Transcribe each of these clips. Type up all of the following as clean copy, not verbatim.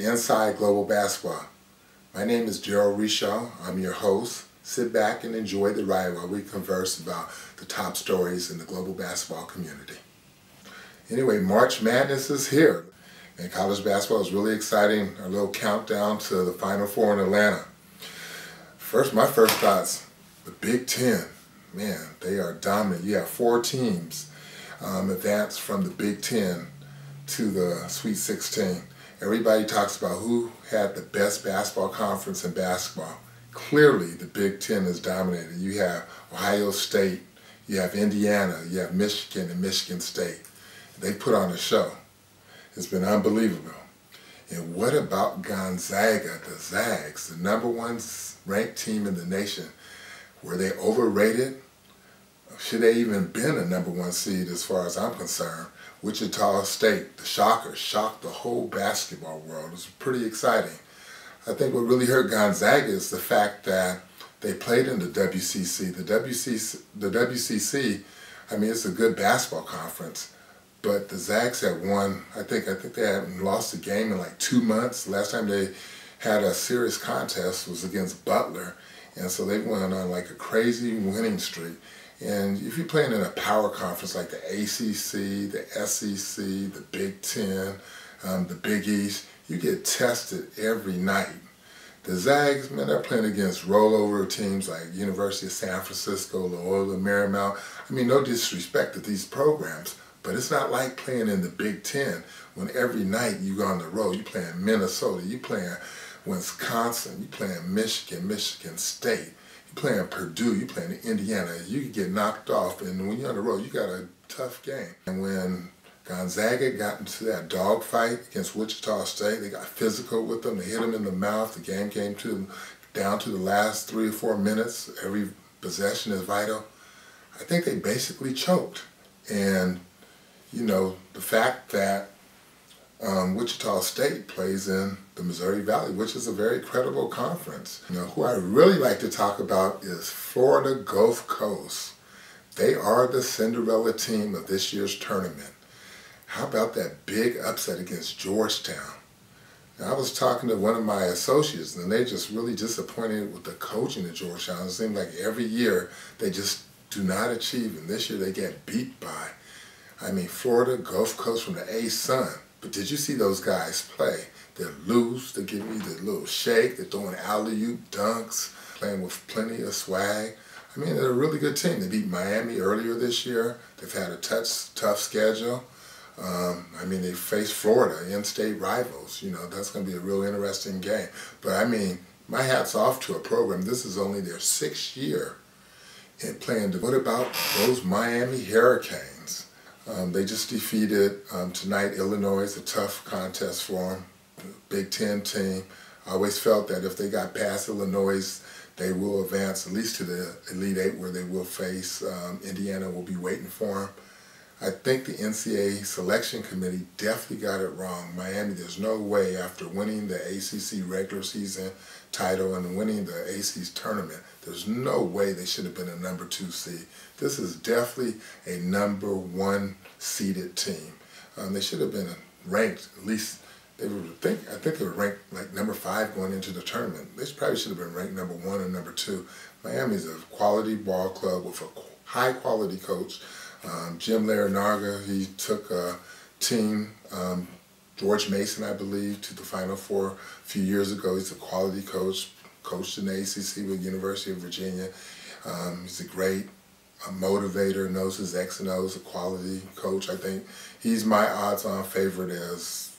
Inside Global Basketball. My name is Darryl Reshaw. I'm your host. Sit back and enjoy the ride while we converse about the top stories in the global basketball community. Anyway, March Madness is here, and college basketball is really exciting. A little countdown to the Final Four in Atlanta. My first thoughts, the Big Ten. Man, they are dominant. You have 4 teams advance from the Big Ten to the Sweet 16. Everybody talks about who had the best basketball conference in basketball. Clearly, the Big Ten is dominated. You have Ohio State, you have Indiana, you have Michigan and Michigan State. They put on a show. It's been unbelievable. And what about Gonzaga, the Zags, the #1 ranked team in the nation? Were they overrated? Should they even been a #1 seed as far as I'm concerned? Wichita State, the Shockers, shocked the whole basketball world. It was pretty exciting. I think what really hurt Gonzaga is the fact that they played in the WCC. The WCC, I mean, it's a good basketball conference, but the Zags had won, I think they hadn't lost a game in like 2 months. The last time they had a serious contest was against Butler, and so they went on like a crazy winning streak. And if you're playing in a power conference like the ACC, the SEC, the Big Ten, the Big East, you get tested every night. The Zags, man, they're playing against rollover teams like University of San Francisco, Loyola Marymount. I mean, no disrespect to these programs, but it's not like playing in the Big Ten when every night you go on the road. You're playing Minnesota, you're playing Wisconsin, you're playing Michigan State. You're playing Purdue, you're playing Indiana, you can get knocked off, and when you're on the road, you got a tough game. And when Gonzaga got into that dogfight against Wichita State, they got physical with them, they hit them in the mouth, the game came down to the last 3 or 4 minutes, every possession is vital. I think they basically choked. And, you know, the fact that Wichita State plays in the Missouri Valley, which is a very credible conference. You know, who I really like to talk about is Florida Gulf Coast. They are the Cinderella team of this year's tournament. How about that big upset against Georgetown? Now, I was talking to one of my associates, and they're just really disappointed with the coaching at Georgetown. It seems like every year they just do not achieve, and this year they get beat by, I mean, Florida Gulf Coast from the A-Sun. But did you see those guys play? They're loose, they're giving you the little shake, they're throwing alley-oop dunks, playing with plenty of swag. I mean, they're a really good team. They beat Miami earlier this year. They've had a tough schedule. I mean, they face Florida, in-state rivals. You know, that's going to be a real interesting game. But I mean, my hat's off to a program. This is only their 6th year in playing. What about those Miami Hurricanes? They just defeated tonight Illinois. It's a tough contest for them, Big Ten team. I always felt that if they got past Illinois, they will advance at least to the Elite 8 where they will face Indiana will be waiting for them. I think the NCAA selection committee definitely got it wrong. Miami, there's no way after winning the ACC regular season title and winning the ACC tournament, there's no way they should have been a #2 seed. This is definitely a #1 seeded team. They should have been ranked, at least I think they were ranked like #5 going into the tournament. They probably should have been ranked #1 or #2. Miami's a quality ball club with a high quality coach. Jim Larranaga, he took a team, George Mason, I believe, to the Final Four a few years ago. He's a quality coach, coached in the ACC with University of Virginia. He's a great motivator, knows his X and O's, a quality coach. I think he's my odds-on favorite as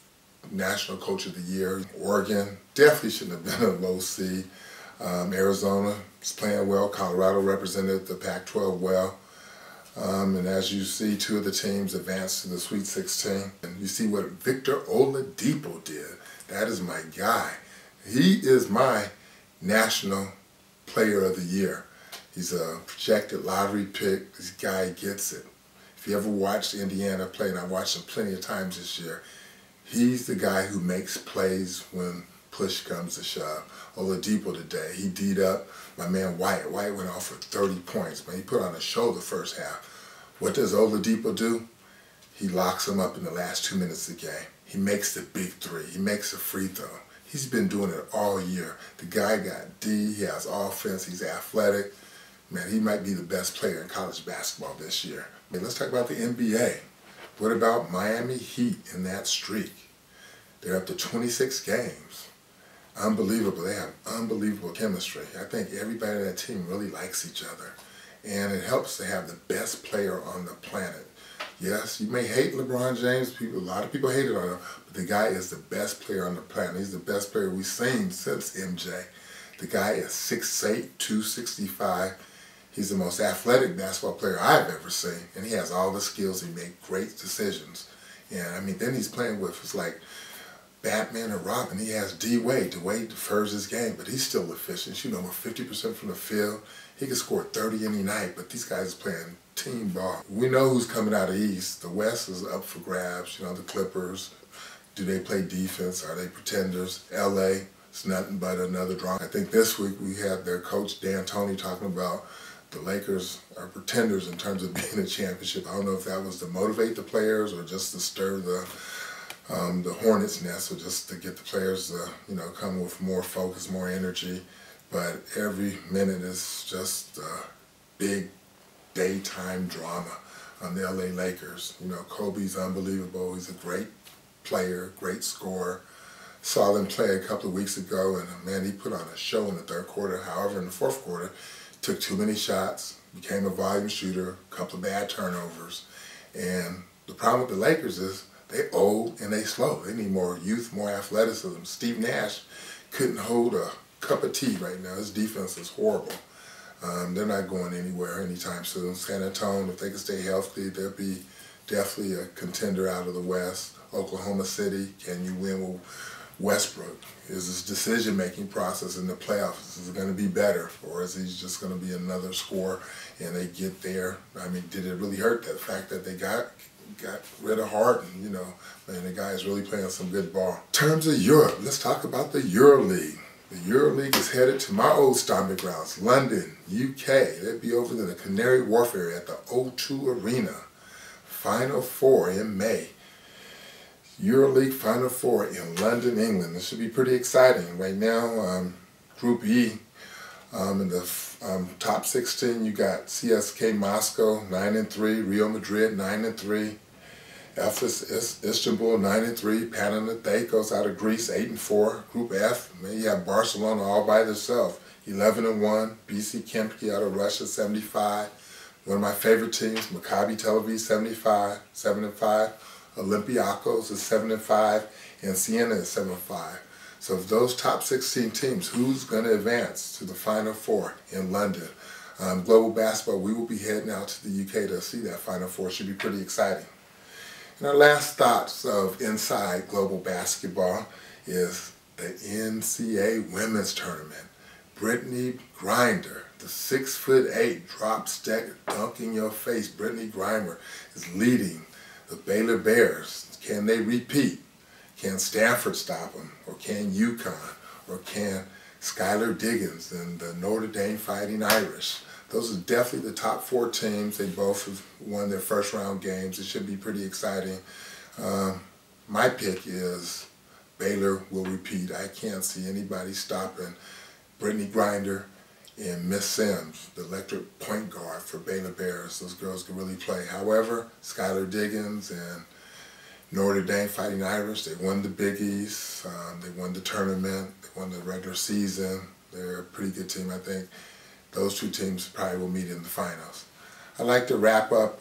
National Coach of the Year. Oregon definitely shouldn't have been a low seed. Arizona is playing well. Colorado represented the Pac-12 well. And as you see, 2 of the teams advanced to the Sweet 16. And you see what Victor Oladipo did. That is my guy. He is my National Player of the Year. He's a projected lottery pick. This guy gets it. If you ever watched Indiana play, and I've watched him plenty of times this year, he's the guy who makes plays when push comes to shove. Oladipo today, he D'd up my man White. White went off for 30 points, but he put on a show the first half. What does Oladipo do? He locks him up in the last 2 minutes of the game. he makes the big three. He makes a free throw. He's been doing it all year. The guy got D, he has offense, he's athletic. Man, he might be the best player in college basketball this year. Let's talk about the NBA. What about Miami Heat in that streak? They're up to 26 games. Unbelievable. They have unbelievable chemistry. I think everybody on that team really likes each other. And it helps to have the best player on the planet. Yes, you may hate LeBron James. A lot of people hate it on him, but the guy is the best player on the planet. He's the best player we've seen since MJ. The guy is 6'8", 265. He's the most athletic basketball player I've ever seen, and he has all the skills. He makes great decisions. And I mean, then he's playing with, it's like Batman and Robin. He has D-Wade. D-Wade defers his game, but he's still efficient. We're 50% from the field. He can score 30 any night, but these guys are playing team ball. We know who's coming out of the East. The West is up for grabs. The Clippers. Do they play defense? Are they pretenders? LA, it's nothing but another drama. I think this week we had their coach Dan Toney talking about the Lakers are pretenders in terms of being a championship. I don't know if that was to motivate the players or just to stir the hornet's nest, or just to get the players to, come with more focus, more energy. But every minute is just a big daytime drama on the LA Lakers. Kobe's unbelievable. He's a great player, great scorer. Saw them play a couple of weeks ago, and man, he put on a show in the third quarter. However, in the fourth quarter, took too many shots, became a volume shooter, a couple of bad turnovers. And the problem with the Lakers is they old and they slow. They need more youth, more athleticism. Steve Nash couldn't hold a cup of tea right now. His defense is horrible. They're not going anywhere anytime soon. San Antonio, if they can stay healthy, they'll be definitely a contender out of the West. Oklahoma City, can you win with Westbrook? Is his decision-making process in the playoffs, is it going to be better, or is he just going to be another scorer and they get there? I mean, did it really hurt the fact that they got rid of Harden? Man, the guy is really playing some good ball. In terms of Europe, let's talk about the Euroleague. The Euroleague is headed to my old stomping grounds, London, UK. They'll be over in the Canary Wharf area at the O2 Arena. Final Four in May. Euroleague Final Four in London, England. This should be pretty exciting. Right now, Group E, in the top 16, you got CSK Moscow, 9-3, Real Madrid, 9-3, Efes Istanbul, 9-3, Panathinaikos out of Greece, 8-4. Group F, man, you have Barcelona all by themselves, 11-1, BC Khimki out of Russia, 75. One of my favorite teams, Maccabi Tel Aviv, 75, 7-5. Olympiacos is 7-5, and Siena is 7-5. So of those top 16 teams, who's going to advance to the Final Four in London? Global basketball, we will be heading out to the UK to see that Final Four. Should be pretty exciting. And our last thoughts of inside global basketball is the NCAA women's tournament. Brittany Grinder, the 6'8", drop step, dunk in your face. Brittany Grinder is leading the Baylor Bears. Can they repeat? Can Stanford stop them? Or can UConn? Or can Skylar Diggins and the Notre Dame Fighting Irish? Those are definitely the top 4 teams. They both have won their first round games. It should be pretty exciting. My pick is Baylor will repeat. I can't see anybody stopping Brittany Grinder and Miss Sims, the electric point guard for Baylor Bears. Those girls can really play. However, Skylar Diggins and Notre Dame Fighting Irish, they won the Big East, they won the tournament, they won the regular season. They're a pretty good team. I think those 2 teams probably will meet in the finals. I'd like to wrap up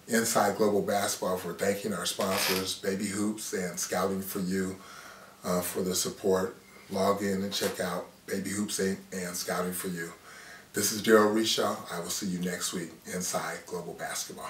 Inside Global Basketball for thanking our sponsors, Baby Hoops and Scouting for You, for the support. Log in and check out Baby Hoops Inc. and Scouting for You. This is Darryl Reshaw. I will see you next week inside Global Basketball.